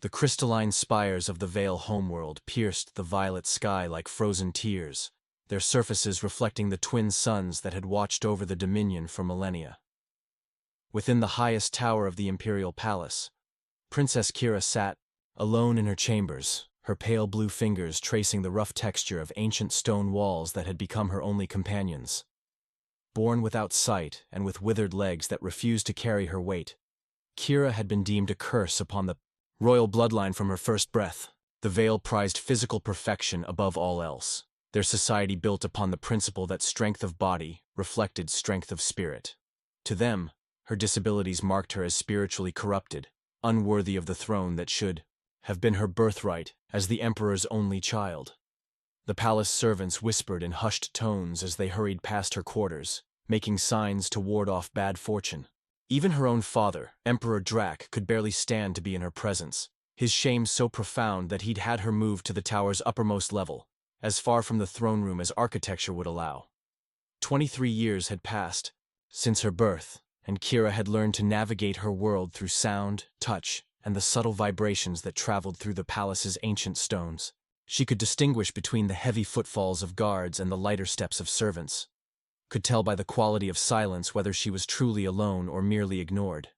The crystalline spires of the Vale homeworld pierced the violet sky like frozen tears, their surfaces reflecting the twin suns that had watched over the Dominion for millennia. Within the highest tower of the Imperial Palace, Princess Kira sat, alone in her chambers, her pale blue fingers tracing the rough texture of ancient stone walls that had become her only companions. Born without sight and with withered legs that refused to carry her weight, Kira had been deemed a curse upon the royal bloodline from her first breath. The Vale prized physical perfection above all else, their society built upon the principle that strength of body reflected strength of spirit. To them, her disabilities marked her as spiritually corrupted, unworthy of the throne that should have been her birthright as the emperor's only child. The palace servants whispered in hushed tones as they hurried past her quarters, making signs to ward off bad fortune. Even her own father, Emperor Drac, could barely stand to be in her presence, his shame so profound that he'd had her moved to the tower's uppermost level, as far from the throne room as architecture would allow. 23 years had passed since her birth, and Kira had learned to navigate her world through sound, touch, and the subtle vibrations that traveled through the palace's ancient stones. She could distinguish between the heavy footfalls of guards and the lighter steps of servants, could tell by the quality of silence whether she was truly alone or merely ignored.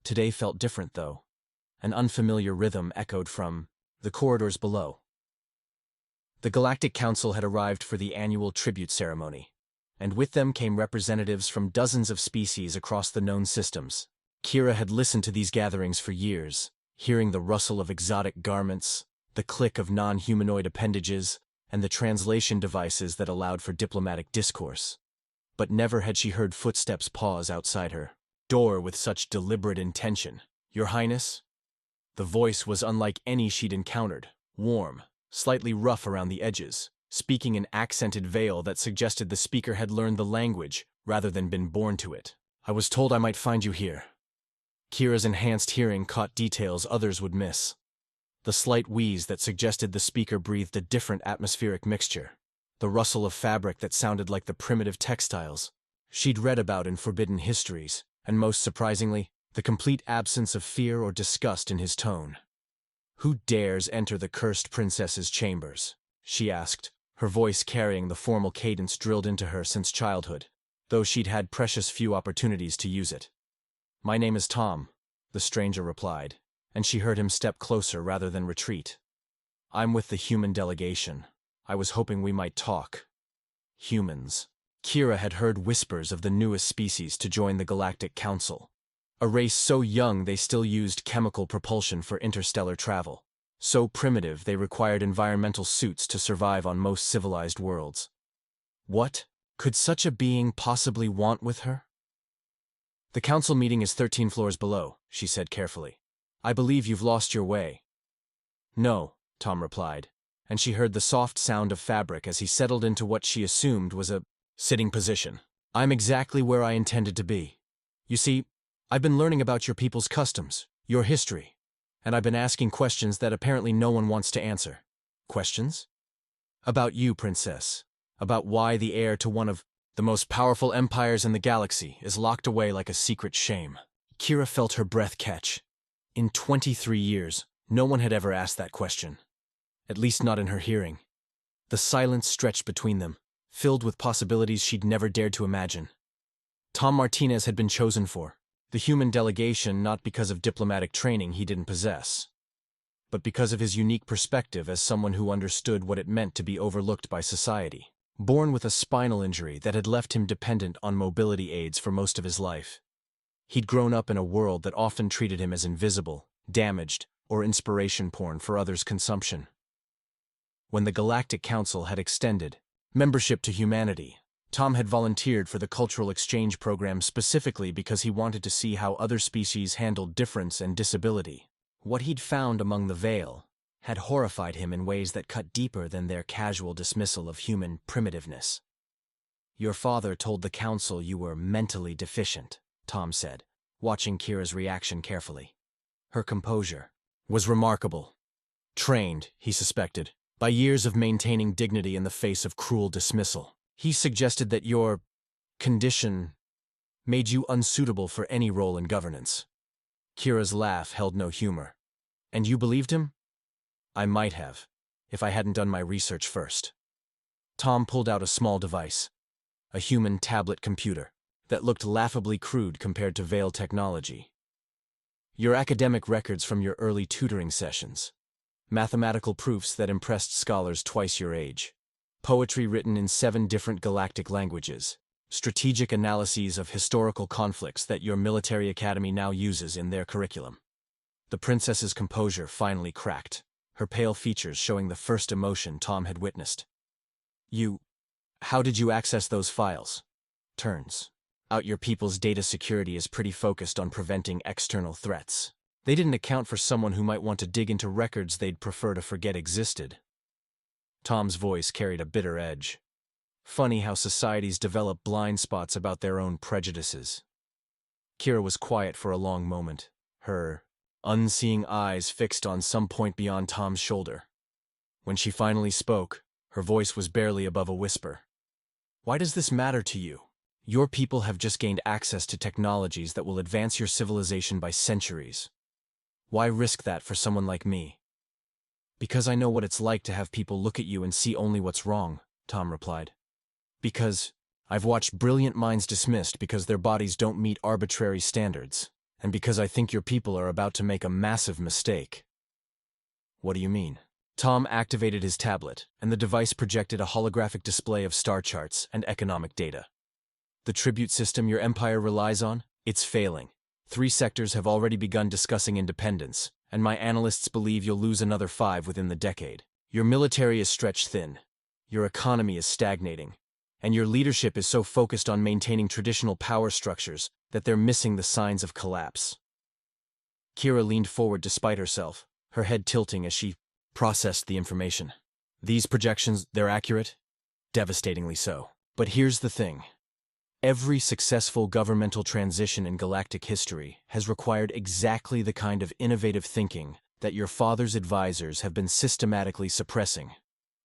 Today felt different, though. An unfamiliar rhythm echoed from the corridors below. The Galactic Council had arrived for the annual tribute ceremony, and with them came representatives from dozens of species across the known systems. Kira had listened to these gatherings for years, hearing the rustle of exotic garments, the click of non-humanoid appendages, and the translation devices that allowed for diplomatic discourse. But never had she heard footsteps pause outside her door with such deliberate intention. "Your Highness?" The voice was unlike any she'd encountered, warm, slightly rough around the edges, speaking an accented veil that suggested the speaker had learned the language rather than been born to it. "I was told I might find you here." Kira's enhanced hearing caught details others would miss. The slight wheeze that suggested the speaker breathed a different atmospheric mixture. The rustle of fabric that sounded like the primitive textiles she'd read about in forbidden histories, and most surprisingly, the complete absence of fear or disgust in his tone. "Who dares enter the cursed princess's chambers?" she asked, her voice carrying the formal cadence drilled into her since childhood, though she'd had precious few opportunities to use it. "My name is Tom," the stranger replied, and she heard him step closer rather than retreat. "I'm with the human delegation. I was hoping we might talk." Humans. Kira had heard whispers of the newest species to join the Galactic Council. A race so young they still used chemical propulsion for interstellar travel. So primitive they required environmental suits to survive on most civilized worlds. What could such a being possibly want with her? "The council meeting is 13 floors below," she said carefully. "I believe you've lost your way." "No," Tom replied, and she heard the soft sound of fabric as he settled into what she assumed was a sitting position. "I'm exactly where I intended to be. You see, I've been learning about your people's customs, your history, and I've been asking questions that apparently no one wants to answer." "Questions?" "About you, Princess. About why the heir to one of the most powerful empires in the galaxy is locked away like a secret shame." Kira felt her breath catch. In 23 years, no one had ever asked that question. At least not in her hearing. The silence stretched between them, filled with possibilities she'd never dared to imagine. Tom Martinez had been chosen for the human delegation not because of diplomatic training he didn't possess, but because of his unique perspective as someone who understood what it meant to be overlooked by society. Born with a spinal injury that had left him dependent on mobility aids for most of his life, he'd grown up in a world that often treated him as invisible, damaged, or inspiration porn for others' consumption. When the Galactic Council had extended membership to humanity, Tom had volunteered for the cultural exchange program specifically because he wanted to see how other species handled difference and disability. What he'd found among the Vale had horrified him in ways that cut deeper than their casual dismissal of human primitiveness. "Your father told the council you were mentally deficient," Tom said, watching Kira's reaction carefully. Her composure was remarkable. Trained, he suspected, by years of maintaining dignity in the face of cruel dismissal. "He suggested that your condition made you unsuitable for any role in governance." Kira's laugh held no humor. And you believed him? I might have, if I hadn't done my research first. Tom pulled out a small device, a human tablet computer, that looked laughably crude compared to Veil technology. Your academic records from your early tutoring sessions. Mathematical proofs that impressed scholars twice your age. Poetry written in 7 different galactic languages. Strategic analyses of historical conflicts that your military academy now uses in their curriculum. The princess's composure finally cracked, her pale features showing the first emotion Tom had witnessed. How did you access those files? Turns out your people's data security is pretty focused on preventing external threats. They didn't account for someone who might want to dig into records they'd prefer to forget existed. Tom's voice carried a bitter edge. Funny how societies develop blind spots about their own prejudices. Kira was quiet for a long moment, her unseeing eyes fixed on some point beyond Tom's shoulder. When she finally spoke, her voice was barely above a whisper. Why does this matter to you? Your people have just gained access to technologies that will advance your civilization by centuries. Why risk that for someone like me? Because I know what it's like to have people look at you and see only what's wrong, Tom replied. Because I've watched brilliant minds dismissed because their bodies don't meet arbitrary standards, and because I think your people are about to make a massive mistake. What do you mean? Tom activated his tablet, and the device projected a holographic display of star charts and economic data. The tribute system your empire relies on? It's failing. 3 sectors have already begun discussing independence, and my analysts believe you'll lose another 5 within the decade. Your military is stretched thin. Your economy is stagnating. And your leadership is so focused on maintaining traditional power structures that they're missing the signs of collapse. Kira leaned forward despite herself, her head tilting as she processed the information. These projections, they're accurate? Devastatingly so. But here's the thing. Every successful governmental transition in galactic history has required exactly the kind of innovative thinking that your father's advisors have been systematically suppressing.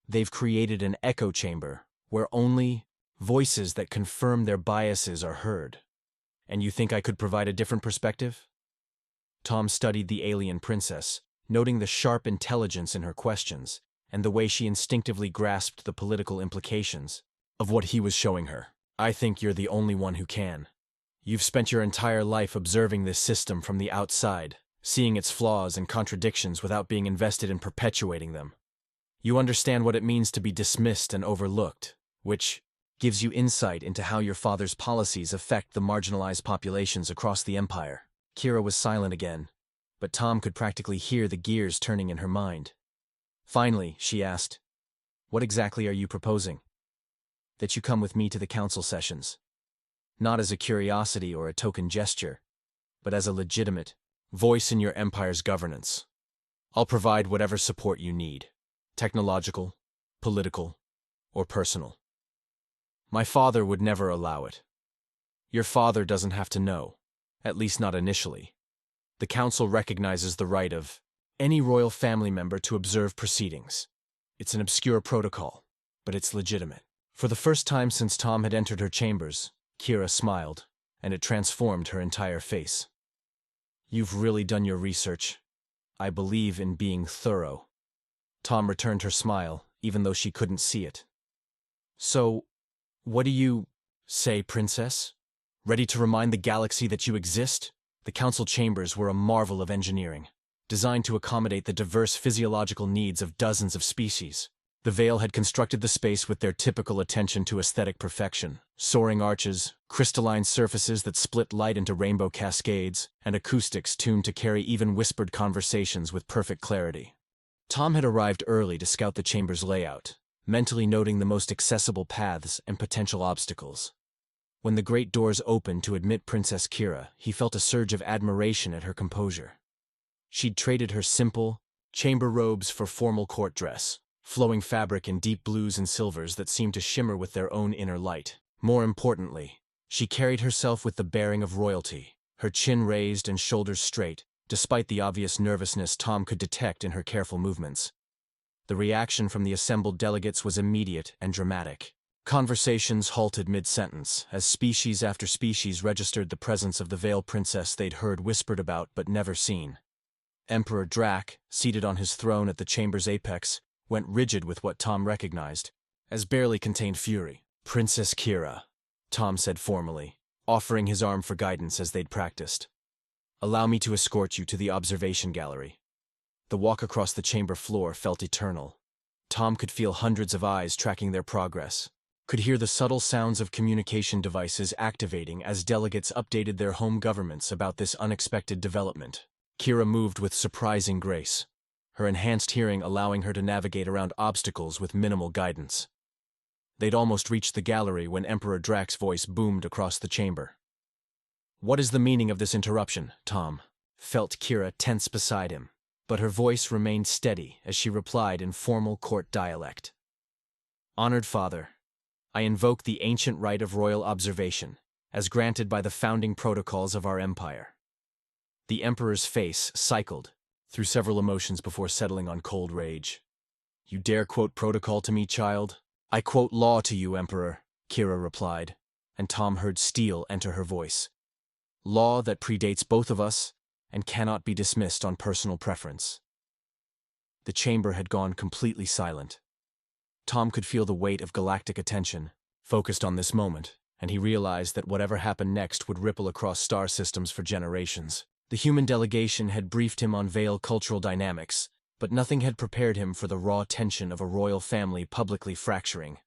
They've created an echo chamber where only voices that confirm their biases are heard. And you think I could provide a different perspective? Tom studied the alien princess, noting the sharp intelligence in her questions and the way she instinctively grasped the political implications of what he was showing her. I think you're the only one who can. You've spent your entire life observing this system from the outside, seeing its flaws and contradictions without being invested in perpetuating them. You understand what it means to be dismissed and overlooked, which gives you insight into how your father's policies affect the marginalized populations across the empire. Kira was silent again, but Tom could practically hear the gears turning in her mind. Finally, she asked, "What exactly are you proposing?" "That you come with me to the council sessions. Not as a curiosity or a token gesture, but as a legitimate voice in your empire's governance. I'll provide whatever support you need, technological, political, or personal. My father would never allow it. Your father doesn't have to know, at least not initially. The council recognizes the right of any royal family member to observe proceedings. It's an obscure protocol, but it's legitimate." For the first time since Tom had entered her chambers, Kira smiled, and it transformed her entire face. "You've really done your research. I believe in being thorough." Tom returned her smile, even though she couldn't see it. "So, what do you say, princess? Ready to remind the galaxy that you exist?" The council chambers were a marvel of engineering, designed to accommodate the diverse physiological needs of dozens of species. The Veil had constructed the space with their typical attention to aesthetic perfection: soaring arches, crystalline surfaces that split light into rainbow cascades, and acoustics tuned to carry even whispered conversations with perfect clarity. Tom had arrived early to scout the chamber's layout, mentally noting the most accessible paths and potential obstacles. When the great doors opened to admit Princess Kira, he felt a surge of admiration at her composure. She'd traded her simple, chamber robes for formal court dress, flowing fabric in deep blues and silvers that seemed to shimmer with their own inner light. More importantly, she carried herself with the bearing of royalty, her chin raised and shoulders straight, despite the obvious nervousness Tom could detect in her careful movements. The reaction from the assembled delegates was immediate and dramatic. Conversations halted mid-sentence, as species after species registered the presence of the Veil Princess they'd heard whispered about but never seen. Emperor Drac, seated on his throne at the chamber's apex, went rigid with what Tom recognized as barely contained fury. "Princess Kira," Tom said formally, offering his arm for guidance as they'd practiced. "Allow me to escort you to the observation gallery." The walk across the chamber floor felt eternal. Tom could feel hundreds of eyes tracking their progress, could hear the subtle sounds of communication devices activating as delegates updated their home governments about this unexpected development. Kira moved with surprising grace, her enhanced hearing allowing her to navigate around obstacles with minimal guidance. They'd almost reached the gallery when Emperor Drac's voice boomed across the chamber. "What is the meaning of this interruption?" Tom felt Kira tense beside him, but her voice remained steady as she replied in formal court dialect. "Honored Father, I invoke the ancient right of royal observation, as granted by the founding protocols of our empire." The Emperor's face cycled through several emotions before settling on cold rage. "You dare quote protocol to me, child?" "I quote law to you, Emperor," Kira replied, and Tom heard steel enter her voice. "Law that predates both of us and cannot be dismissed on personal preference." The chamber had gone completely silent. Tom could feel the weight of galactic attention focused on this moment, and he realized that whatever happened next would ripple across star systems for generations. The human delegation had briefed him on Vale cultural dynamics, but nothing had prepared him for the raw tension of a royal family publicly fracturing.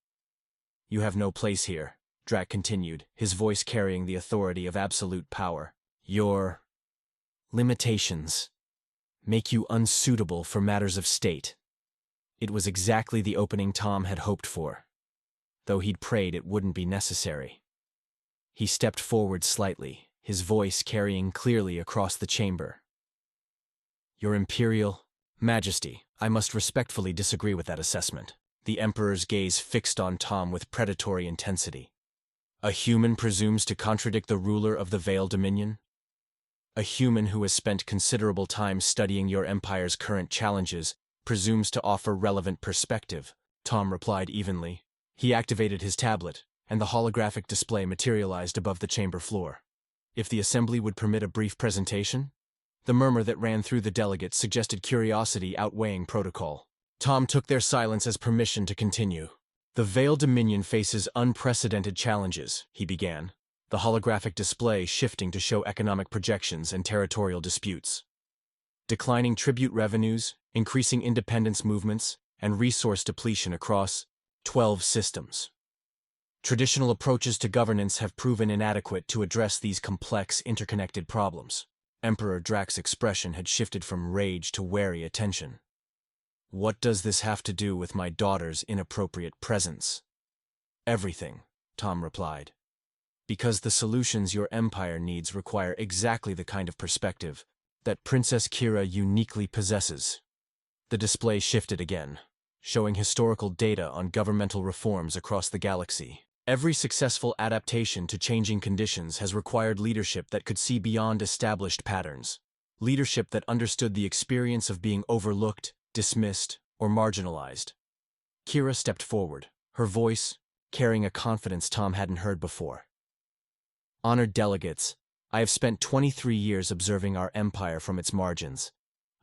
"You have no place here," Drac continued, his voice carrying the authority of absolute power. "Your limitations make you unsuitable for matters of state." It was exactly the opening Tom had hoped for, though he'd prayed it wouldn't be necessary. He stepped forward slightly, his voice carrying clearly across the chamber. "Your Imperial Majesty, I must respectfully disagree with that assessment." The Emperor's gaze fixed on Tom with predatory intensity. "A human presumes to contradict the ruler of the Vale Dominion? A human who has spent considerable time studying your empire's current challenges presumes to offer relevant perspective," Tom replied evenly. He activated his tablet, and the holographic display materialized above the chamber floor. If the assembly would permit a brief presentation? The murmur that ran through the delegates suggested curiosity outweighing protocol. Tom took their silence as permission to continue. "The Vale Dominion faces unprecedented challenges," he began, the holographic display shifting to show economic projections and territorial disputes. "Declining tribute revenues, increasing independence movements, and resource depletion across 12 systems. Traditional approaches to governance have proven inadequate to address these complex, interconnected problems." Emperor Drac's expression had shifted from rage to wary attention. "What does this have to do with my daughter's inappropriate presence?" "Everything," Tom replied. "Because the solutions your empire needs require exactly the kind of perspective that Princess Kira uniquely possesses." The display shifted again, showing historical data on governmental reforms across the galaxy. Every successful adaptation to changing conditions has required leadership that could see beyond established patterns. Leadership that understood the experience of being overlooked, dismissed, or marginalized. Kira stepped forward, her voice carrying a confidence Tom hadn't heard before. "Honored delegates, I have spent 23 years observing our empire from its margins.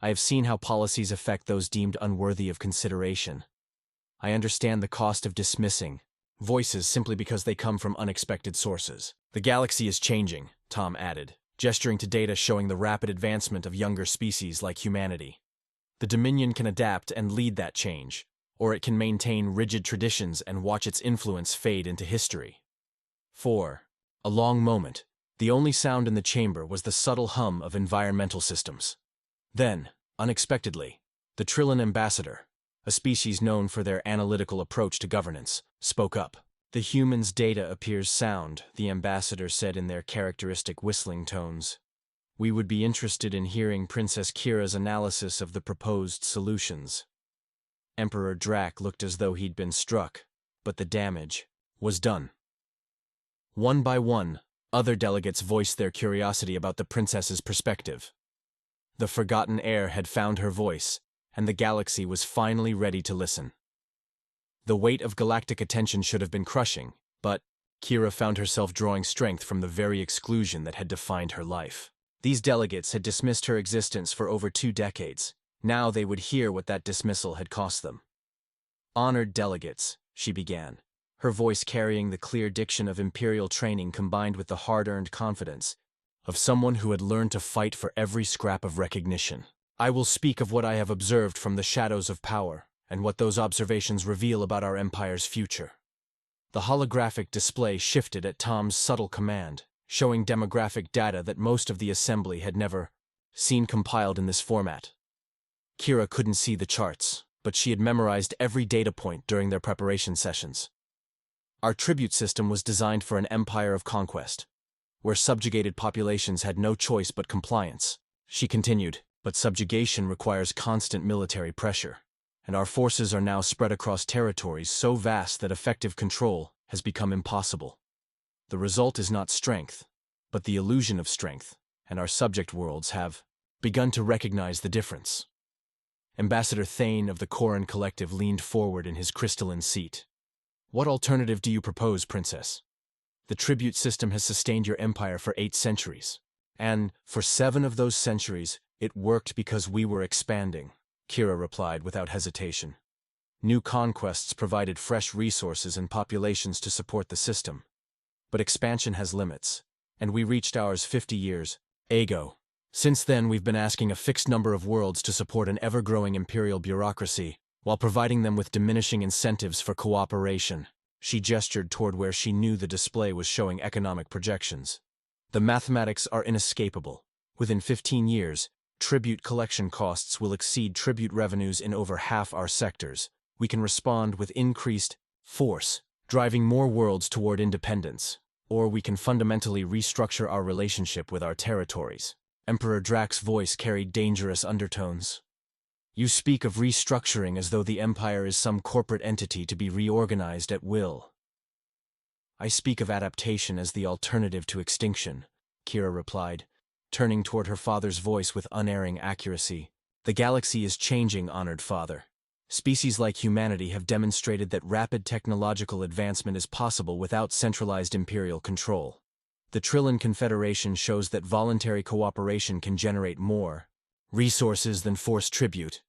I have seen how policies affect those deemed unworthy of consideration. I understand the cost of dismissing voices simply because they come from unexpected sources. The galaxy is changing," Tom added, gesturing to data showing the rapid advancement of younger species like humanity. "The Dominion can adapt and lead that change, or it can maintain rigid traditions and watch its influence fade into history." For a long moment, the only sound in the chamber was the subtle hum of environmental systems. Then, unexpectedly, the Trillan ambassador, a species known for their analytical approach to governance, spoke up. "The human's data appears sound," the ambassador said in their characteristic whistling tones. "We would be interested in hearing Princess Kira's analysis of the proposed solutions." Emperor Drac looked as though he'd been struck, but the damage was done. One by one, other delegates voiced their curiosity about the princess's perspective. The forgotten heir had found her voice, and the galaxy was finally ready to listen. The weight of galactic attention should have been crushing, but Kira found herself drawing strength from the very exclusion that had defined her life. These delegates had dismissed her existence for over 2 decades. Now they would hear what that dismissal had cost them. "Honored delegates," she began, her voice carrying the clear diction of imperial training combined with the hard-earned confidence of someone who had learned to fight for every scrap of recognition. "I will speak of what I have observed from the shadows of power, and what those observations reveal about our empire's future." The holographic display shifted at Tom's subtle command, showing demographic data that most of the assembly had never seen compiled in this format. Kira couldn't see the charts, but she had memorized every data point during their preparation sessions. "Our tribute system was designed for an empire of conquest, where subjugated populations had no choice but compliance," she continued, "but subjugation requires constant military pressure, and our forces are now spread across territories so vast that effective control has become impossible. The result is not strength, but the illusion of strength, and our subject worlds have begun to recognize the difference." Ambassador Thane of the Koran Collective leaned forward in his crystalline seat. "What alternative do you propose, Princess? The tribute system has sustained your empire for 8 centuries. And, for 7 of those centuries, it worked because we were expanding," Kira replied without hesitation. "New conquests provided fresh resources and populations to support the system. But expansion has limits, and we reached ours 50 years ago. Since then, we've been asking a fixed number of worlds to support an ever-growing imperial bureaucracy, while providing them with diminishing incentives for cooperation." She gestured toward where she knew the display was showing economic projections. "The mathematics are inescapable. Within 15 years, tribute collection costs will exceed tribute revenues in over half our sectors. We can respond with increased force, driving more worlds toward independence, or we can fundamentally restructure our relationship with our territories." Emperor Drax's voice carried dangerous undertones. "You speak of restructuring as though the Empire is some corporate entity to be reorganized at will." "I speak of adaptation as the alternative to extinction," Kira replied, turning toward her father's voice with unerring accuracy. "The galaxy is changing, honored father. Species like humanity have demonstrated that rapid technological advancement is possible without centralized imperial control. The Trillion Confederation shows that voluntary cooperation can generate more resources than forced tribute.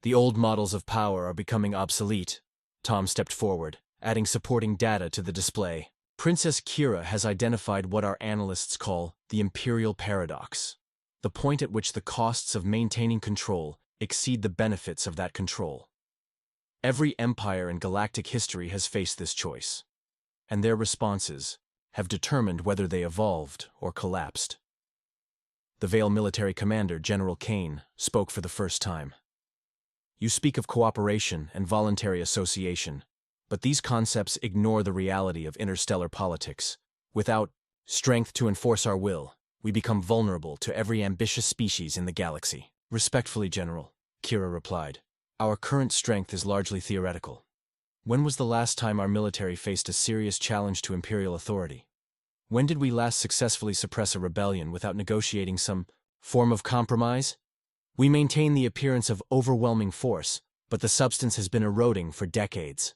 The old models of power are becoming obsolete." Tom stepped forward, adding supporting data to the display. "Princess Kira has identified what our analysts call the imperial paradox, the point at which the costs of maintaining control exceed the benefits of that control. Every empire in galactic history has faced this choice, and their responses have determined whether they evolved or collapsed." The Vale military commander, General Kane, spoke for the first time. "You speak of cooperation and voluntary association, but these concepts ignore the reality of interstellar politics. Without strength to enforce our will, we become vulnerable to every ambitious species in the galaxy." "Respectfully, General," Kira replied, "our current strength is largely theoretical. When was the last time our military faced a serious challenge to imperial authority? When did we last successfully suppress a rebellion without negotiating some form of compromise? We maintain the appearance of overwhelming force, but the substance has been eroding for decades."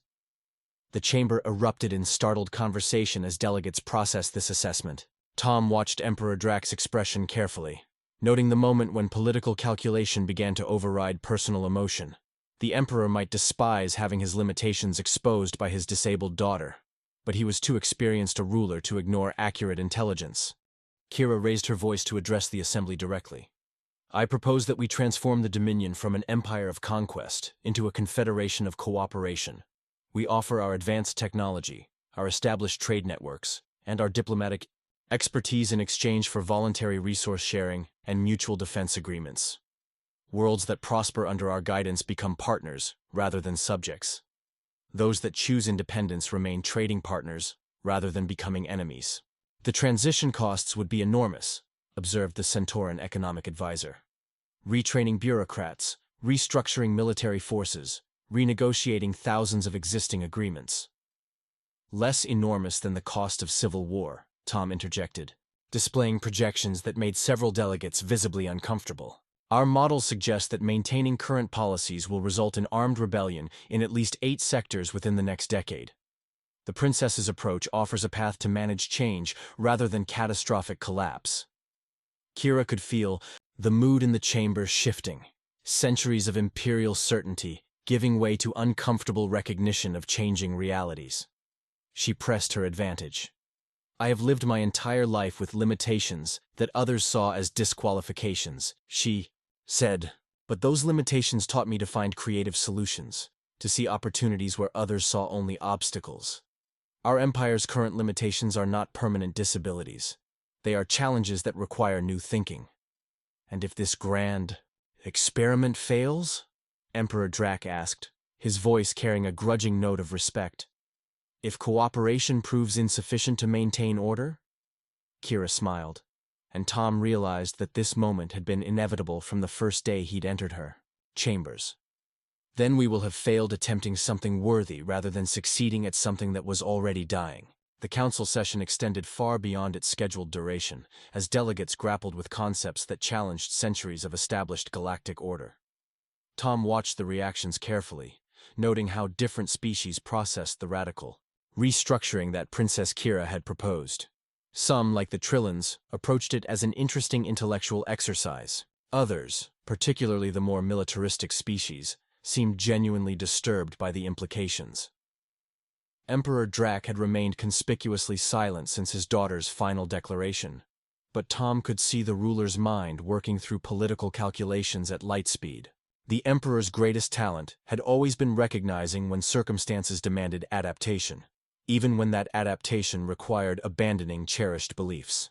The chamber erupted in startled conversation as delegates processed this assessment. Tom watched Emperor Drax's expression carefully, noting the moment when political calculation began to override personal emotion. The Emperor might despise having his limitations exposed by his disabled daughter, but he was too experienced a ruler to ignore accurate intelligence. Kira raised her voice to address the assembly directly. "I propose that we transform the Dominion from an empire of conquest into a confederation of cooperation. We offer our advanced technology, our established trade networks, and our diplomatic expertise in exchange for voluntary resource sharing and mutual defense agreements. Worlds that prosper under our guidance become partners rather than subjects. Those that choose independence remain trading partners rather than becoming enemies." "The transition costs would be enormous," observed the Centauran economic advisor. "Retraining bureaucrats, restructuring military forces, renegotiating thousands of existing agreements." "Less enormous than the cost of civil war," Tom interjected, displaying projections that made several delegates visibly uncomfortable. "Our models suggest that maintaining current policies will result in armed rebellion in at least 8 sectors within the next decade. The Princess's approach offers a path to manage change rather than catastrophic collapse." Kira could feel the mood in the chamber shifting, centuries of imperial certainty giving way to uncomfortable recognition of changing realities. She pressed her advantage. I have lived my entire life with limitations that others saw as disqualifications, she said. But those limitations taught me to find creative solutions, to see opportunities where others saw only obstacles. Our empire's current limitations are not permanent disabilities. They are challenges that require new thinking. And if this grand experiment fails? Emperor Drac asked, his voice carrying a grudging note of respect. If cooperation proves insufficient to maintain order? Kira smiled, and Tom realized that this moment had been inevitable from the first day he'd entered her chambers. Then we will have failed attempting something worthy rather than succeeding at something that was already dying. The council session extended far beyond its scheduled duration, as delegates grappled with concepts that challenged centuries of established galactic order. Tom watched the reactions carefully, noting how different species processed the radical restructuring that Princess Kira had proposed. Some, like the Trillans, approached it as an interesting intellectual exercise. Others, particularly the more militaristic species, seemed genuinely disturbed by the implications. Emperor Drac had remained conspicuously silent since his daughter's final declaration, but Tom could see the ruler's mind working through political calculations at light speed. The Emperor's greatest talent had always been recognizing when circumstances demanded adaptation, even when that adaptation required abandoning cherished beliefs.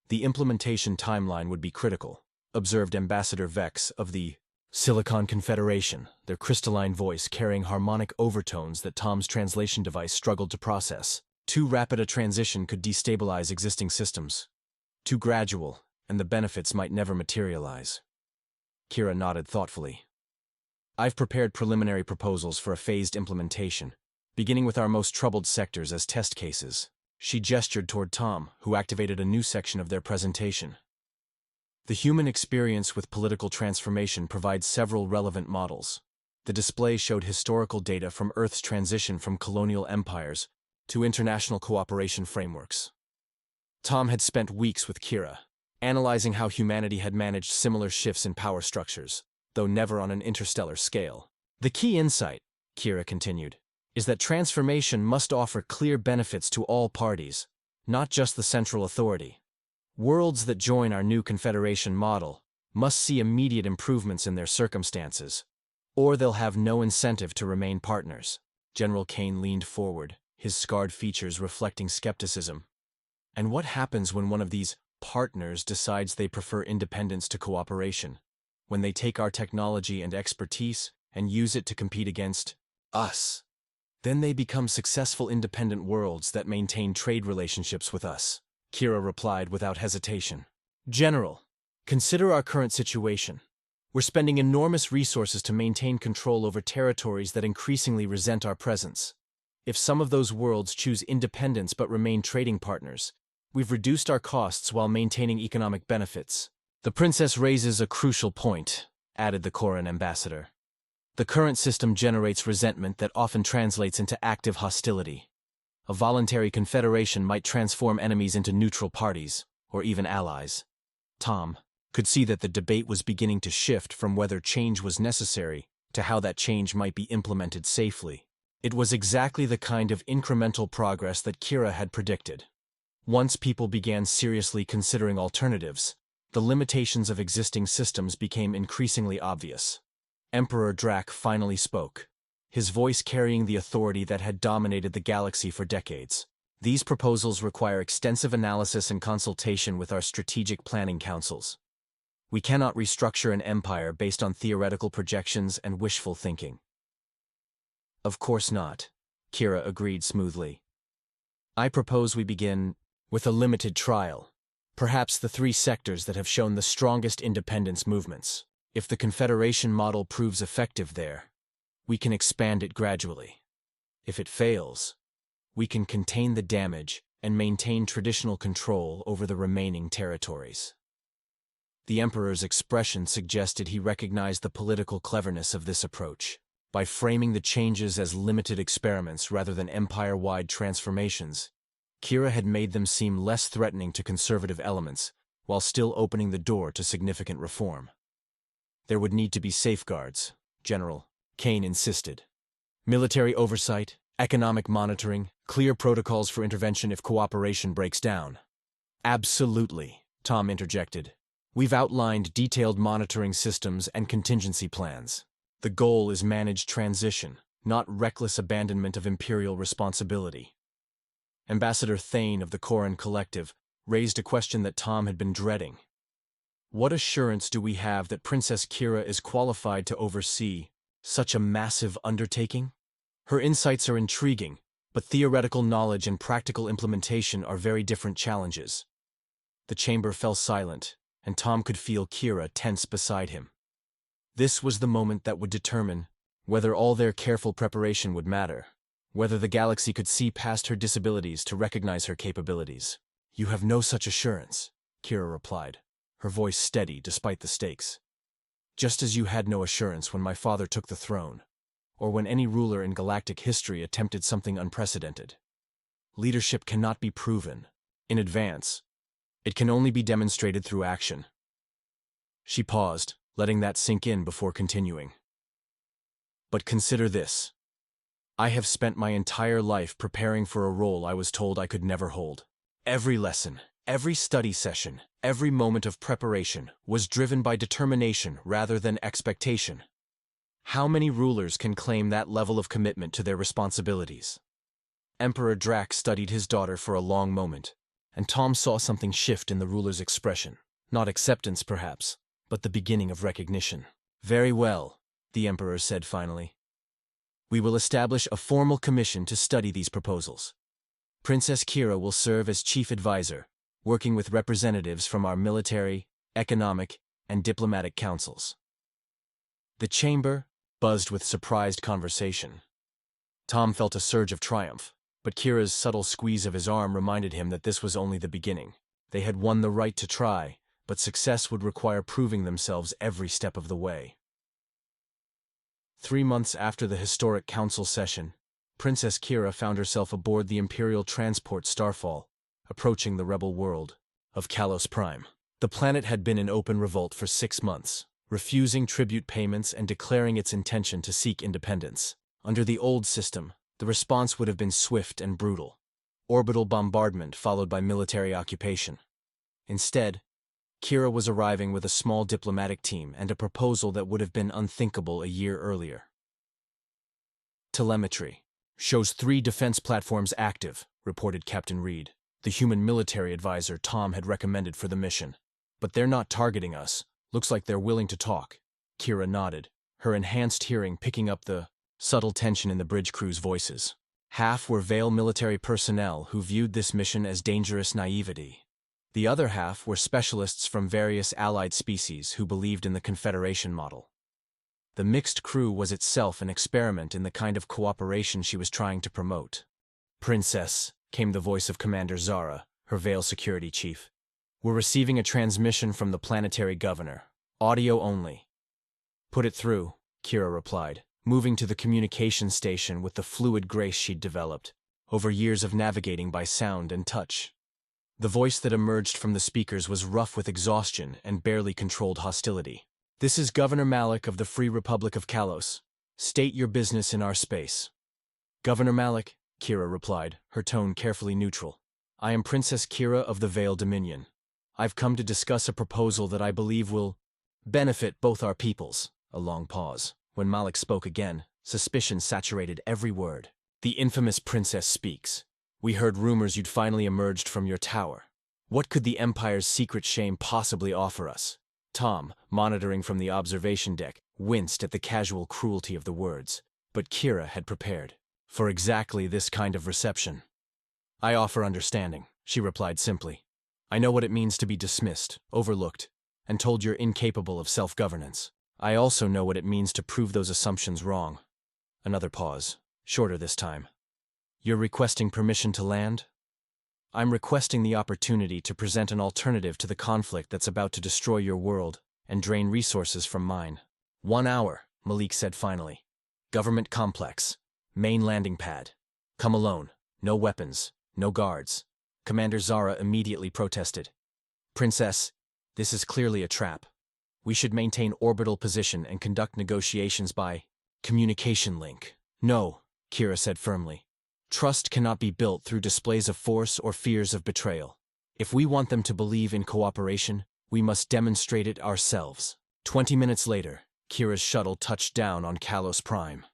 The implementation timeline would be critical, observed Ambassador Vex of the Silicon Confederation, their crystalline voice carrying harmonic overtones that Tom's translation device struggled to process. Too rapid a transition could destabilize existing systems. Too gradual, and the benefits might never materialize. Kira nodded thoughtfully. I've prepared preliminary proposals for a phased implementation, beginning with our most troubled sectors as test cases. She gestured toward Tom, who activated a new section of their presentation. The human experience with political transformation provides several relevant models. The display showed historical data from Earth's transition from colonial empires to international cooperation frameworks. Tom had spent weeks with Kira, analyzing how humanity had managed similar shifts in power structures, though never on an interstellar scale. The key insight, Kira continued, is that transformation must offer clear benefits to all parties, not just the central authority. Worlds that join our new Confederation model must see immediate improvements in their circumstances, or they'll have no incentive to remain partners. General Kane leaned forward, his scarred features reflecting skepticism. And what happens when one of these partners decides they prefer independence to cooperation? When they take our technology and expertise and use it to compete against us? Then they become successful independent worlds that maintain trade relationships with us. Kira replied without hesitation. General, consider our current situation. We're spending enormous resources to maintain control over territories that increasingly resent our presence. If some of those worlds choose independence but remain trading partners, we've reduced our costs while maintaining economic benefits. The princess raises a crucial point, added the Koran ambassador. The current system generates resentment that often translates into active hostility. A voluntary confederation might transform enemies into neutral parties, or even allies. Tom could see that the debate was beginning to shift from whether change was necessary to how that change might be implemented safely. It was exactly the kind of incremental progress that Kira had predicted. Once people began seriously considering alternatives, the limitations of existing systems became increasingly obvious. Emperor Drac finally spoke, his voice carrying the authority that had dominated the galaxy for decades. These proposals require extensive analysis and consultation with our strategic planning councils. We cannot restructure an empire based on theoretical projections and wishful thinking. Of course not, Kira agreed smoothly. I propose we begin with a limited trial, perhaps the 3 sectors that have shown the strongest independence movements. If the Confederation model proves effective there, we can expand it gradually. If it fails, we can contain the damage and maintain traditional control over the remaining territories. The Emperor's expression suggested he recognized the political cleverness of this approach. By framing the changes as limited experiments rather than empire-wide transformations, Kira had made them seem less threatening to conservative elements, while still opening the door to significant reform. There would need to be safeguards, General Kane insisted. Military oversight, economic monitoring, clear protocols for intervention if cooperation breaks down. Absolutely, Tom interjected. We've outlined detailed monitoring systems and contingency plans. The goal is managed transition, not reckless abandonment of imperial responsibility. Ambassador Thane of the Koran Collective raised a question that Tom had been dreading. What assurance do we have that Princess Kira is qualified to oversee such a massive undertaking? Her insights are intriguing, but theoretical knowledge and practical implementation are very different challenges. The chamber fell silent, and Tom could feel Kira tense beside him. This was the moment that would determine whether all their careful preparation would matter, whether the galaxy could see past her disabilities to recognize her capabilities. You have no such assurance, Kira replied, her voice steady despite the stakes. Just as you had no assurance when my father took the throne, or when any ruler in galactic history attempted something unprecedented. Leadership cannot be proven in advance. It can only be demonstrated through action. She paused, letting that sink in before continuing. But consider this. I have spent my entire life preparing for a role I was told I could never hold. Every lesson, every study session, every moment of preparation was driven by determination rather than expectation. How many rulers can claim that level of commitment to their responsibilities? Emperor Drax studied his daughter for a long moment, and Tom saw something shift in the ruler's expression. Not acceptance, perhaps, but the beginning of recognition. Very well, the Emperor said finally. We will establish a formal commission to study these proposals. Princess Kira will serve as chief advisor, working with representatives from our military, economic, and diplomatic councils. The chamber buzzed with surprised conversation. Tom felt a surge of triumph, but Kira's subtle squeeze of his arm reminded him that this was only the beginning. They had won the right to try, but success would require proving themselves every step of the way. 3 months after the historic council session, Princess Kira found herself aboard the Imperial transport Starfall, approaching the rebel world of Kalos Prime. The planet had been in open revolt for 6 months, refusing tribute payments and declaring its intention to seek independence. Under the old system, the response would have been swift and brutal. Orbital bombardment followed by military occupation. Instead, Kira was arriving with a small diplomatic team and a proposal that would have been unthinkable a year earlier. Telemetry shows 3 defense platforms active, reported Captain Reed, the human military advisor Tom had recommended for the mission. But they're not targeting us. Looks like they're willing to talk. Kira nodded, her enhanced hearing picking up the subtle tension in the bridge crew's voices. Half were Veil military personnel who viewed this mission as dangerous naivety. The other half were specialists from various allied species who believed in the Confederation model. The mixed crew was itself an experiment in the kind of cooperation she was trying to promote. Princess, came the voice of Commander Zara, her Veil security chief. We're receiving a transmission from the planetary governor. Audio only. Put it through, Kira replied, moving to the communication station with the fluid grace she'd developed over years of navigating by sound and touch. The voice that emerged from the speakers was rough with exhaustion and barely controlled hostility. This is Governor Malik of the Free Republic of Kalos. State your business in our space. Governor Malik, Kira replied, her tone carefully neutral. I am Princess Kira of the Veil Dominion. I've come to discuss a proposal that I believe will benefit both our peoples. A long pause. When Malik spoke again, suspicion saturated every word. The infamous princess speaks. We heard rumors you'd finally emerged from your tower. What could the Empire's secret shame possibly offer us? Tom, monitoring from the observation deck, winced at the casual cruelty of the words, but Kira had prepared for exactly this kind of reception. I offer understanding, she replied simply. I know what it means to be dismissed, overlooked, and told you're incapable of self-governance. I also know what it means to prove those assumptions wrong. Another pause, shorter this time. You're requesting permission to land? I'm requesting the opportunity to present an alternative to the conflict that's about to destroy your world and drain resources from mine. 1 hour, Malik said finally. Government complex. Main landing pad. Come alone. No weapons. No guards. Commander Zara immediately protested. Princess, This is clearly a trap. We should maintain orbital position and conduct negotiations by communication link. No, Kira said firmly. Trust cannot be built through displays of force or fears of betrayal. If we want them to believe in cooperation, we must demonstrate it ourselves. 20 minutes later, Kira's shuttle touched down on Kalos Prime.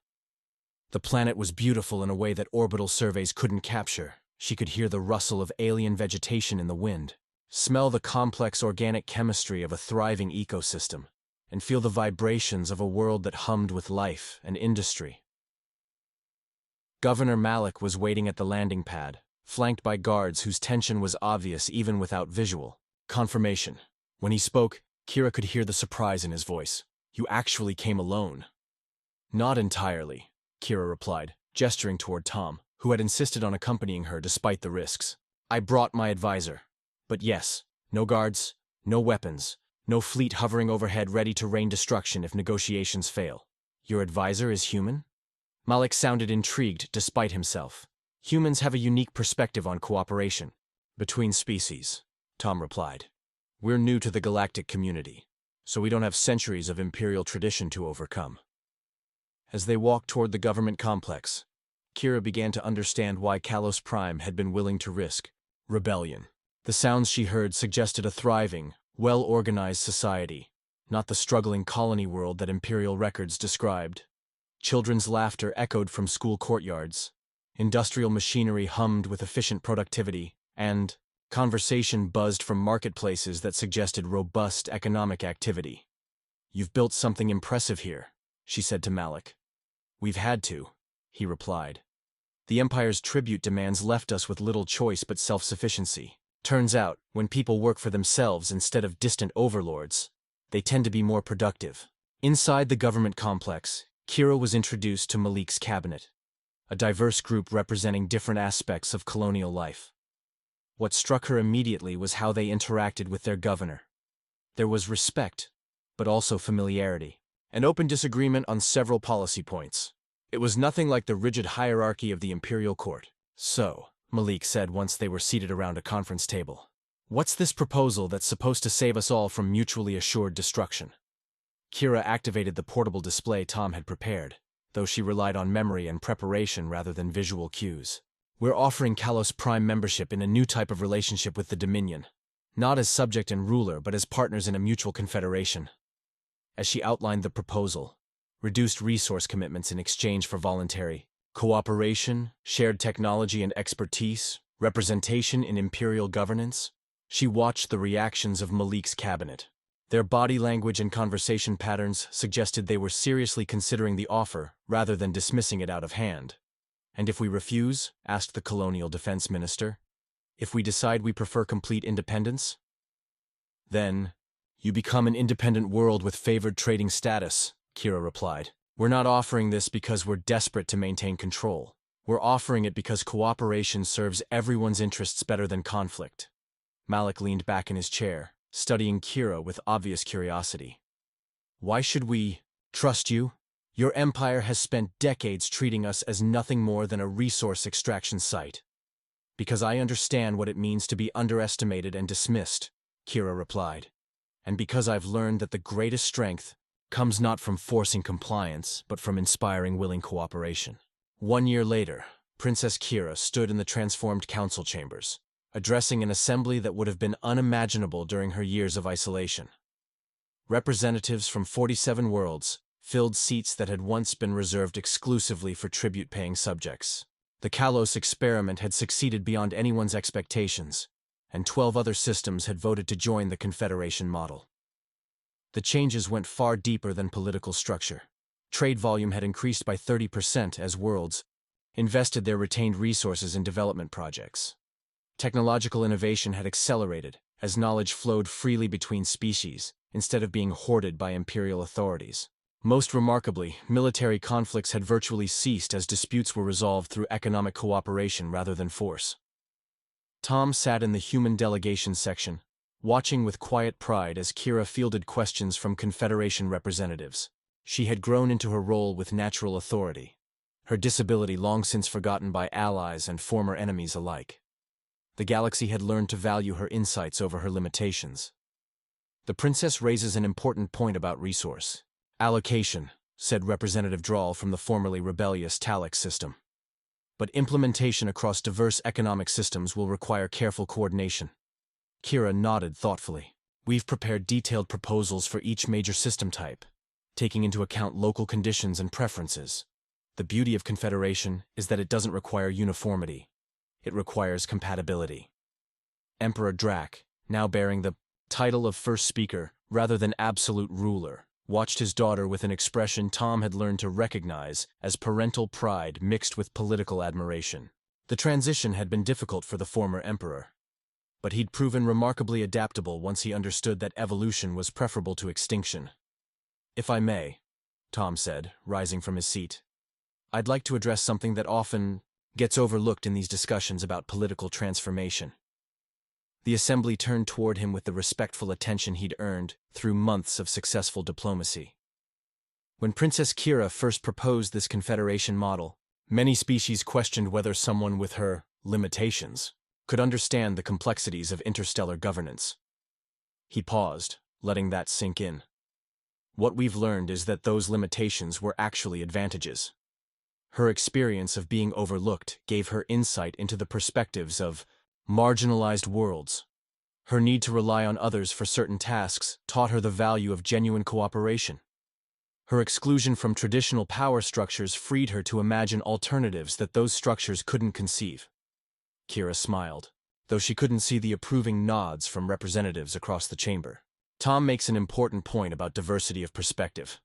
The planet was beautiful in a way that orbital surveys couldn't capture. She could hear the rustle of alien vegetation in the wind, smell the complex organic chemistry of a thriving ecosystem, and feel the vibrations of a world that hummed with life and industry. Governor Malik was waiting at the landing pad, flanked by guards whose tension was obvious even without visual confirmation. When he spoke, Kira could hear the surprise in his voice. "You actually came alone." "Not entirely," Kira replied, gesturing toward Tom, who had insisted on accompanying her despite the risks. "I brought my advisor. But yes, no guards, no weapons, no fleet hovering overhead ready to rain destruction if negotiations fail." "Your advisor is human?" Malik sounded intrigued despite himself. "Humans have a unique perspective on cooperation between species," Tom replied. "We're new to the galactic community, so we don't have centuries of imperial tradition to overcome." As they walked toward the government complex, Kira began to understand why Kalos Prime had been willing to risk rebellion. The sounds she heard suggested a thriving, well-organized society, not the struggling colony world that imperial records described. Children's laughter echoed from school courtyards, industrial machinery hummed with efficient productivity, and conversation buzzed from marketplaces that suggested robust economic activity. "You've built something impressive here," she said to Malik. "We've had to," he replied. "The Empire's tribute demands left us with little choice but self-sufficiency. Turns out, when people work for themselves instead of distant overlords, they tend to be more productive." Inside the government complex, Kira was introduced to Malik's cabinet, a diverse group representing different aspects of colonial life. What struck her immediately was how they interacted with their governor. There was respect, but also familiarity, and open disagreement on several policy points. It was nothing like the rigid hierarchy of the imperial court. "So," Malik said once they were seated around a conference table, "what's this proposal that's supposed to save us all from mutually assured destruction?" Kira activated the portable display Tom had prepared, though she relied on memory and preparation rather than visual cues. "We're offering Kalos Prime membership in a new type of relationship with the Dominion, not as subject and ruler but as partners in a mutual confederation." As she outlined the proposal, reduced resource commitments in exchange for voluntary cooperation, shared technology and expertise, representation in imperial governance, she watched the reactions of Malik's cabinet. Their body language and conversation patterns suggested they were seriously considering the offer rather than dismissing it out of hand. "And if we refuse?" asked the colonial defense minister. "If we decide we prefer complete independence?" "Then, you become an independent world with favored trading status," Kira replied. "We're not offering this because we're desperate to maintain control. We're offering it because cooperation serves everyone's interests better than conflict." Malik leaned back in his chair, studying Kira with obvious curiosity. "Why should we trust you? Your empire has spent decades treating us as nothing more than a resource extraction site." "Because I understand what it means to be underestimated and dismissed," Kira replied. "And because I've learned that the greatest strength comes not from forcing compliance, but from inspiring willing cooperation." 1 year later, Princess Kira stood in the transformed council chambers, addressing an assembly that would have been unimaginable during her years of isolation. Representatives from 47 worlds filled seats that had once been reserved exclusively for tribute-paying subjects. The Kalos experiment had succeeded beyond anyone's expectations, and 12 other systems had voted to join the Confederation model. The changes went far deeper than political structure. Trade volume had increased by 30% as worlds invested their retained resources in development projects. Technological innovation had accelerated as knowledge flowed freely between species instead of being hoarded by imperial authorities. Most remarkably, military conflicts had virtually ceased as disputes were resolved through economic cooperation rather than force. Tom sat in the human delegation section, watching with quiet pride as Kira fielded questions from Confederation representatives. She had grown into her role with natural authority, her disability long since forgotten by allies and former enemies alike. The galaxy had learned to value her insights over her limitations. The princess raises an important point about resource allocation, said Representative Drawl from the formerly rebellious Talix system. But implementation across diverse economic systems will require careful coordination. Kira nodded thoughtfully. We've prepared detailed proposals for each major system type, taking into account local conditions and preferences. The beauty of Confederation is that it doesn't require uniformity. It requires compatibility. Emperor Drac, now bearing the title of first speaker rather than absolute ruler, watched his daughter with an expression Tom had learned to recognize as parental pride mixed with political admiration. The transition had been difficult for the former emperor, but he'd proven remarkably adaptable once he understood that evolution was preferable to extinction. If I may, Tom said, rising from his seat, I'd like to address something that often gets overlooked in these discussions about political transformation. The assembly turned toward him with the respectful attention he'd earned through months of successful diplomacy. When Princess Kira first proposed this Confederation model, many species questioned whether someone with her limitations could understand the complexities of interstellar governance. He paused, letting that sink in. What we've learned is that those limitations were actually advantages. Her experience of being overlooked gave her insight into the perspectives of marginalized worlds. Her need to rely on others for certain tasks taught her the value of genuine cooperation. Her exclusion from traditional power structures freed her to imagine alternatives that those structures couldn't conceive. Kira smiled, though she couldn't see the approving nods from representatives across the chamber. Tom makes an important point about diversity of perspective.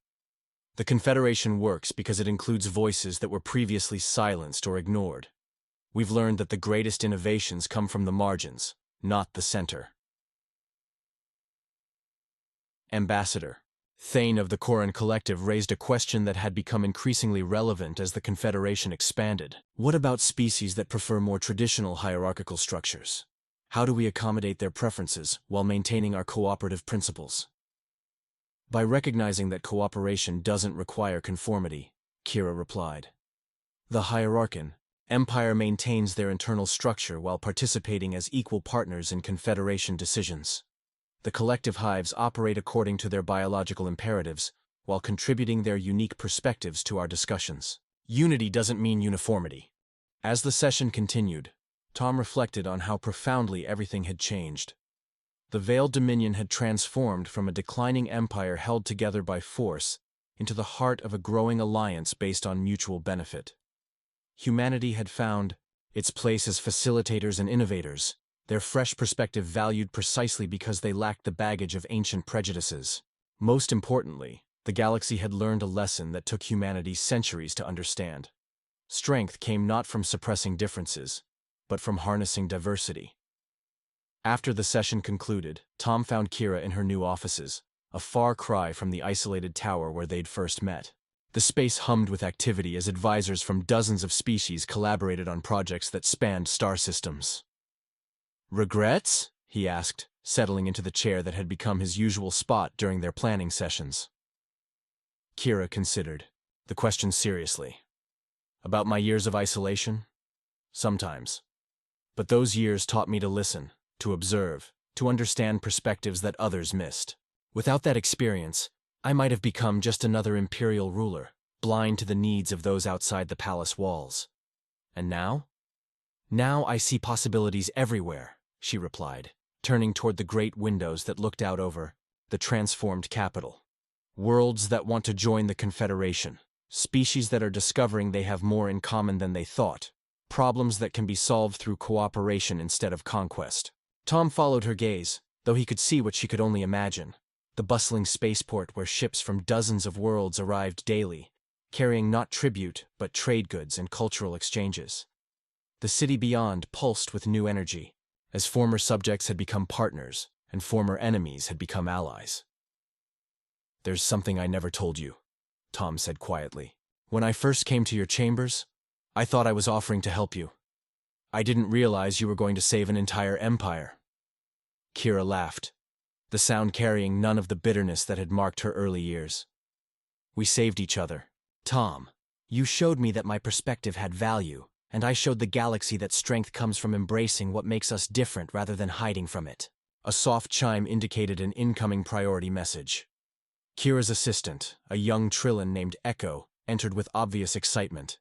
The Confederation works because it includes voices that were previously silenced or ignored. We've learned that the greatest innovations come from the margins, not the center. Ambassador Thane of the Koran Collective raised a question that had become increasingly relevant as the Confederation expanded. What about species that prefer more traditional hierarchical structures? How do we accommodate their preferences while maintaining our cooperative principles? By recognizing that cooperation doesn't require conformity, Kira replied. The hierarchan Empire maintains their internal structure while participating as equal partners in Confederation decisions. The collective hives operate according to their biological imperatives, while contributing their unique perspectives to our discussions. Unity doesn't mean uniformity. As the session continued, Tom reflected on how profoundly everything had changed. The Veiled Dominion had transformed from a declining empire held together by force into the heart of a growing alliance based on mutual benefit. Humanity had found its place as facilitators and innovators, their fresh perspective valued precisely because they lacked the baggage of ancient prejudices. Most importantly, the galaxy had learned a lesson that took humanity centuries to understand. Strength came not from suppressing differences, but from harnessing diversity. After the session concluded, Tom found Kira in her new offices, a far cry from the isolated tower where they'd first met. The space hummed with activity as advisors from dozens of species collaborated on projects that spanned star systems. Regrets? He asked, settling into the chair that had become his usual spot during their planning sessions. Kira considered the question seriously. About my years of isolation? Sometimes. But those years taught me to listen, to observe, to understand perspectives that others missed. Without that experience, I might have become just another imperial ruler, blind to the needs of those outside the palace walls. And now? Now I see possibilities everywhere, she replied, turning toward the great windows that looked out over the transformed capital. Worlds that want to join the Confederation, species that are discovering they have more in common than they thought, problems that can be solved through cooperation instead of conquest. Tom followed her gaze, though he could see what she could only imagine. The bustling spaceport where ships from dozens of worlds arrived daily, carrying not tribute but trade goods and cultural exchanges. The city beyond pulsed with new energy, as former subjects had become partners and former enemies had become allies. There's something I never told you, Tom said quietly. When I first came to your chambers, I thought I was offering to help you. I didn't realize you were going to save an entire empire. Kira laughed, the sound carrying none of the bitterness that had marked her early years. We saved each other. Tom, you showed me that my perspective had value, and I showed the galaxy that strength comes from embracing what makes us different rather than hiding from it. A soft chime indicated an incoming priority message. Kira's assistant, a young Trillin named Echo, entered with obvious excitement.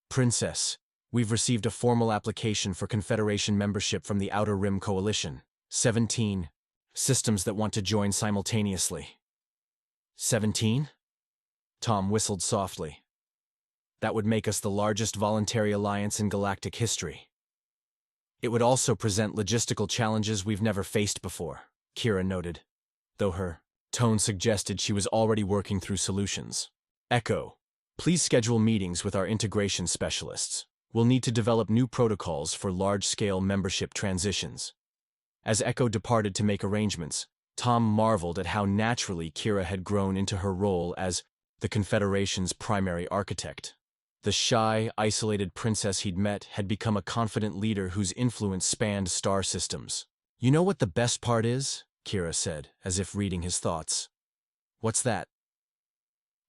Princess, we've received a formal application for Confederation membership from the Outer Rim Coalition. 17 systems that want to join simultaneously. 17? Tom whistled softly. That would make us the largest voluntary alliance in galactic history. It would also present logistical challenges we've never faced before, Kira noted, though her tone suggested she was already working through solutions. Echo, please schedule meetings with our integration specialists. We'll need to develop new protocols for large-scale membership transitions. As Echo departed to make arrangements, Tom marveled at how naturally Kira had grown into her role as the Confederation's primary architect. The shy, isolated princess he'd met had become a confident leader whose influence spanned star systems. You know what the best part is? Kira said, as if reading his thoughts. What's that?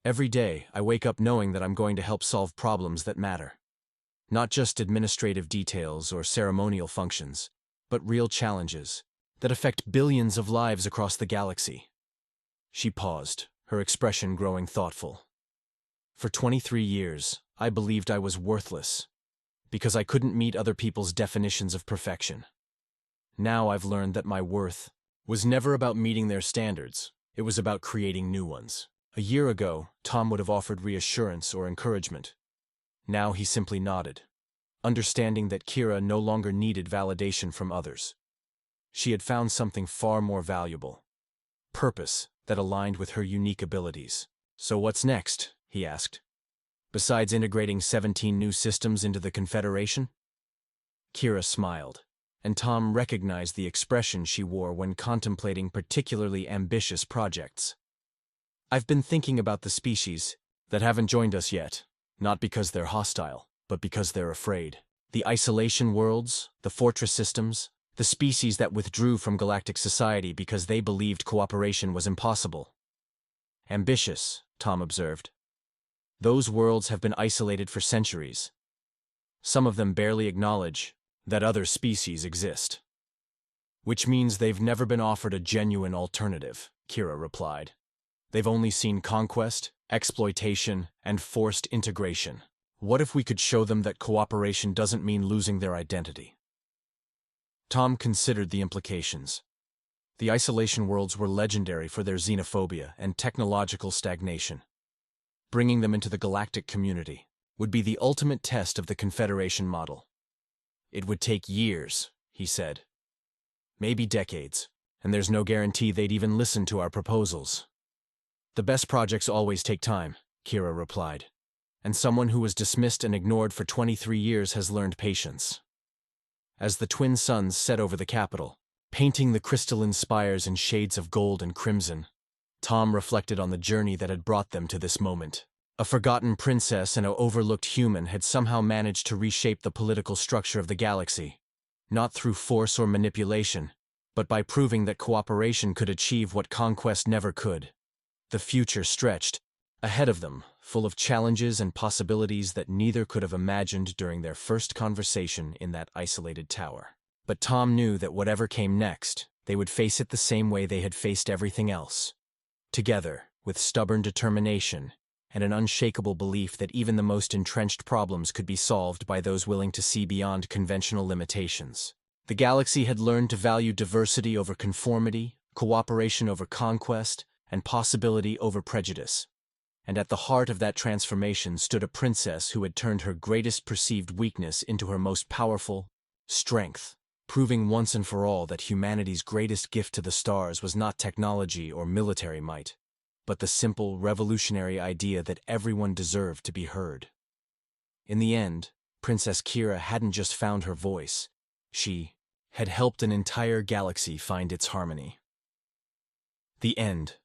Every day, I wake up knowing that I'm going to help solve problems that matter. Not just administrative details or ceremonial functions, but real challenges that affect billions of lives across the galaxy. She paused, her expression growing thoughtful. For 23 years, I believed I was worthless, because I couldn't meet other people's definitions of perfection. Now I've learned that my worth was never about meeting their standards, it was about creating new ones. A year ago, Tom would have offered reassurance or encouragement. Now he simply nodded, understanding that Kira no longer needed validation from others. She had found something far more valuable. Purpose that aligned with her unique abilities. So what's next? He asked. Besides integrating 17 new systems into the Confederation? Kira smiled, and Tom recognized the expression she wore when contemplating particularly ambitious projects. I've been thinking about the species that haven't joined us yet, not because they're hostile, but because they're afraid. The isolation worlds, the fortress systems, the species that withdrew from galactic society because they believed cooperation was impossible. Ambitious, Tom observed. Those worlds have been isolated for centuries. Some of them barely acknowledge that other species exist. Which means they've never been offered a genuine alternative, Kira replied. They've only seen conquest, exploitation, and forced integration. What if we could show them that cooperation doesn't mean losing their identity? Tom considered the implications. The isolation worlds were legendary for their xenophobia and technological stagnation. Bringing them into the galactic community would be the ultimate test of the Confederation model. It would take years, he said. Maybe decades, and there's no guarantee they'd even listen to our proposals. The best projects always take time, Kira replied, and someone who was dismissed and ignored for 23 years has learned patience. As the twin suns set over the capital, painting the crystalline spires in shades of gold and crimson, Tom reflected on the journey that had brought them to this moment. A forgotten princess and an overlooked human had somehow managed to reshape the political structure of the galaxy, not through force or manipulation, but by proving that cooperation could achieve what conquest never could. The future stretched ahead of them, full of challenges and possibilities that neither could have imagined during their first conversation in that isolated tower. But Tom knew that whatever came next, they would face it the same way they had faced everything else. Together, with stubborn determination and an unshakable belief that even the most entrenched problems could be solved by those willing to see beyond conventional limitations. The galaxy had learned to value diversity over conformity, cooperation over conquest, and possibility over prejudice. And at the heart of that transformation stood a princess who had turned her greatest perceived weakness into her most powerful strength, proving once and for all that humanity's greatest gift to the stars was not technology or military might, but the simple, revolutionary idea that everyone deserved to be heard. In the end, Princess Kira hadn't just found her voice, she had helped an entire galaxy find its harmony. The end.